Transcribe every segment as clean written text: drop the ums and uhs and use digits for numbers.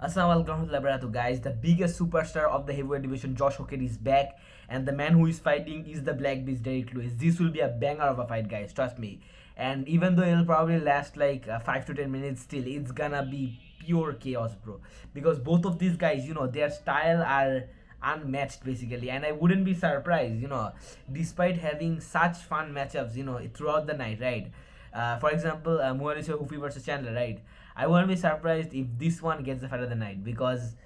Assalamu alaikum warahmatullahi guys. The biggest superstar of the heavyweight division, Josh Hokit, is back, and the man who is fighting is the Black Beast, Derrick. This will be a banger of a fight, guys. Trust me. And even though it'll probably last like 5 to 10 minutes, still it's gonna be pure chaos, bro. Because both of these guys, their style are unmatched basically, and I wouldn't be surprised, despite having such fun matchups, throughout the night, right? For example, Mauricio Hufi versus Chandler, right? I won't be surprised if this one gets the fight of the night because,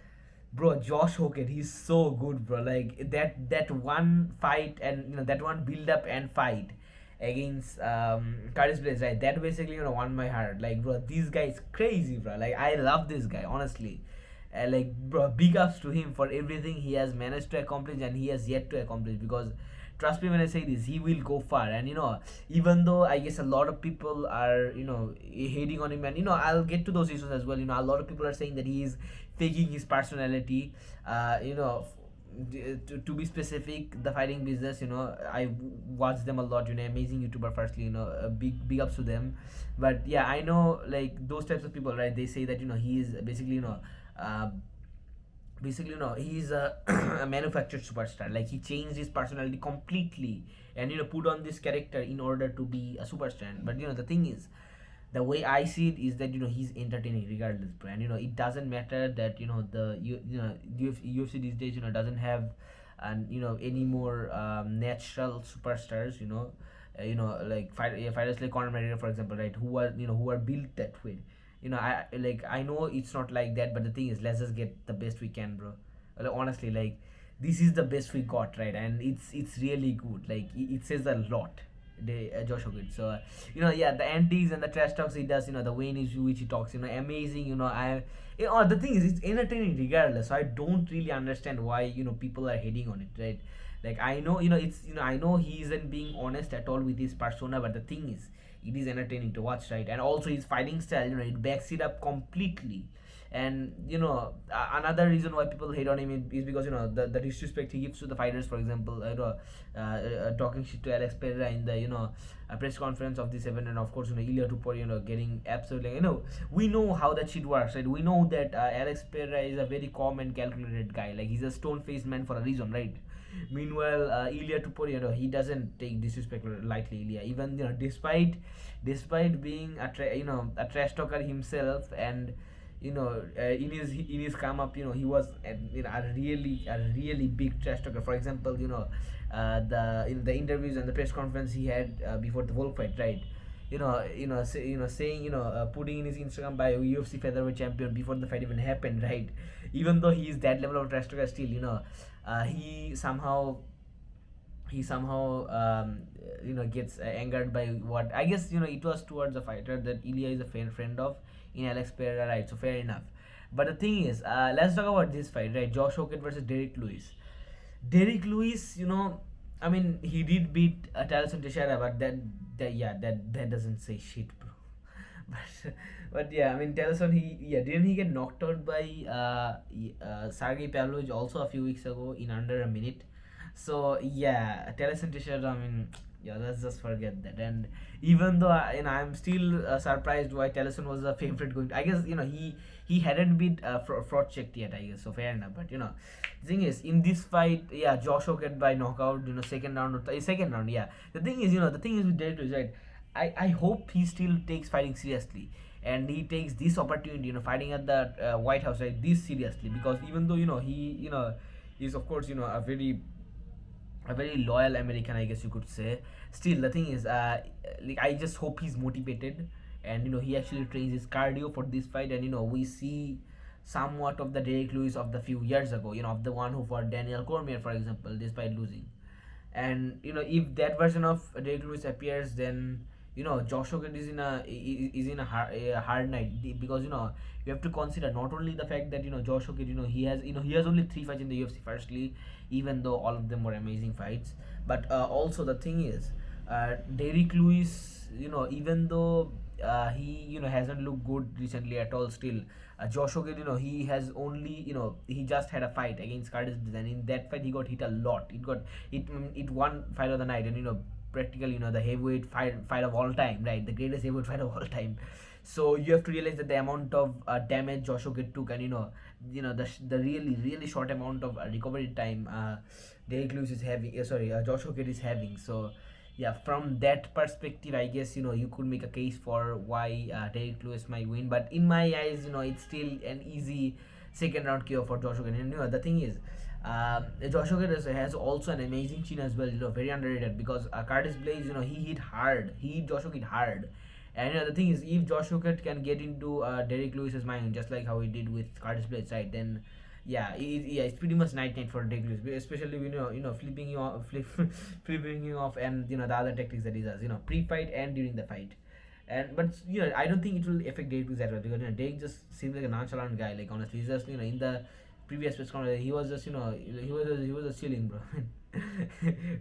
bro, Josh Hokit, he's so good, bro. Like that one fight and that one build up and fight against Curtis Blades, right? That basically won my heart. Like, bro, this guy is crazy, bro. Like, I love this guy, honestly. Like, bro, big ups to him for everything he has managed to accomplish and he has yet to accomplish, because trust me when I say this, he will go far. And even though I guess a lot of people are hating on him, and I'll get to those issues as well. A lot of people are saying that he is faking his personality. To be specific, the fighting business, I watch them a lot. Amazing YouTuber, firstly, big ups to them. But yeah, I know, like, those types of people, right? They say that he is basically uh, he's a, a manufactured superstar. Like, he changed his personality completely and put on this character in order to be a superstar. But the thing is, the way I see it is that he's entertaining regardless, bro. And it doesn't matter that UFC these days doesn't have and any more natural superstars. Like fighters like Conor McGregor, for example, right? Who are built that way. I know it's not like that, but the thing is, let's just get the best we can, bro. Like, honestly, like, this is the best we got, right? And it's really good. Like, it says a lot. Josh Hokit. So yeah, the antics and the trash talks he does, the way in which he talks, amazing. The thing is, it's entertaining regardless. So I don't really understand why people are hating on it, right? Like, I know it's I know he isn't being honest at all with his persona, but the thing is, it is entertaining to watch, right? And also his fighting style, it backs it up completely. And another reason why people hate on him is because the disrespect he gives to the fighters. For example, talking shit to Alex Pereira in the press conference of this event, and of course Ilia Topuria getting absolutely, we know how that shit works, right? We know that Alex Pereira is a very calm and calculated guy. Like, he's a stone-faced man for a reason, right? Meanwhile, Ilia Topuria, he doesn't take disrespect lightly. Ilia, even despite being a trash talker himself, and in his come up, he was a really big trash talker. For example, the in the interviews and the press conference he had before the Volk fight, right? Saying, putting in his Instagram bio UFC featherweight champion before the fight even happened, right? Even though he is that level of trash talker, still, he somehow gets angered by what I guess it was towards a fighter that Ilya is a friend of in Alex Pereira, right? So fair enough. But the thing is, let's talk about this fight, right? Josh Hokit versus Derrick Lewis. Derrick Lewis, I mean, he did beat Talison Teixeira, but that doesn't say shit, bro. but yeah, I mean, Talison, didn't he get knocked out by Sergey Pavlovich also a few weeks ago in under a minute? So yeah, Talison Teixeira, I mean, yeah, let's just forget that. And even though I'm still surprised why Talison was a favorite going. I guess he hadn't been fraud checked yet. I guess so, fair enough. But the thing is, in this fight, yeah, Josh Hokit by knockout. Second round or second round. Yeah, the thing is, with Derrick Lewis, right? I hope he still takes fighting seriously, and he takes this opportunity, fighting at the White House, right, this seriously, because even though he is, of course, a very loyal American, I guess you could say. Still, the thing is, like, I just hope he's motivated, and he actually trains his cardio for this fight, and we see somewhat of the Derrick Lewis of the few years ago, of the one who fought Daniel Cormier, for example, despite losing. And if that version of Derrick Lewis appears, then Josh Hokit is in a hard night, because you have to consider not only the fact that Josh Hokit, he has only 3 fights in the UFC, firstly, even though all of them were amazing fights. But also the thing is, Derrick Lewis, even though he hasn't looked good recently at all, still Josh Hokit, he has only he just had a fight against Curtis Blades, and in that fight he got hit a lot. It won fight of the night, and practically the heavyweight fight of all time, right? The greatest heavyweight fight of all time. So you have to realize that the amount of damage Josh Hokit took, and the really short amount of recovery time Derrick Lewis is having. Josh Hokit is having. So yeah, from that perspective, I guess you could make a case for why Derrick Lewis might win. But in my eyes, it's still an easy second round KO for Josh Hokit. And the thing is, Josh Hokit has also an amazing chin as well. Very underrated because Curtis Blaze, he hit hard. He hit Josh Hokit hard. And the thing is, if Josh Hokit can get into Derrick Lewis's mind, just like how he did with Curtis Blades, right? Then, yeah, it's pretty much night for Derrick Lewis, especially when flipping you off, flipping you off, and the other tactics that he does, pre-fight and during the fight. And but I don't think it will affect Derrick Lewis that well because Derrick just seems like a nonchalant guy. Like honestly, he's just in the previous press conference, he was just he was just chilling, bro.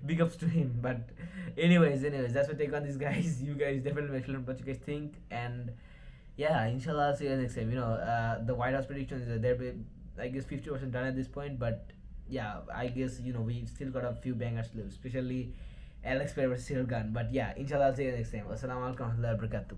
Big ups to him. But anyways, that's my take on this, guys. You guys definitely make sure what you guys think. And yeah, inshallah, I'll see you guys next time. The White House predictions are there. I guess 50% done at this point. But yeah, I guess we still got a few bangers to live, especially Alex Perez versus Cyril Gunn. But yeah, inshallah, I'll see you next time. Wassalamu alaikum warahmatullahi wabarakatuh.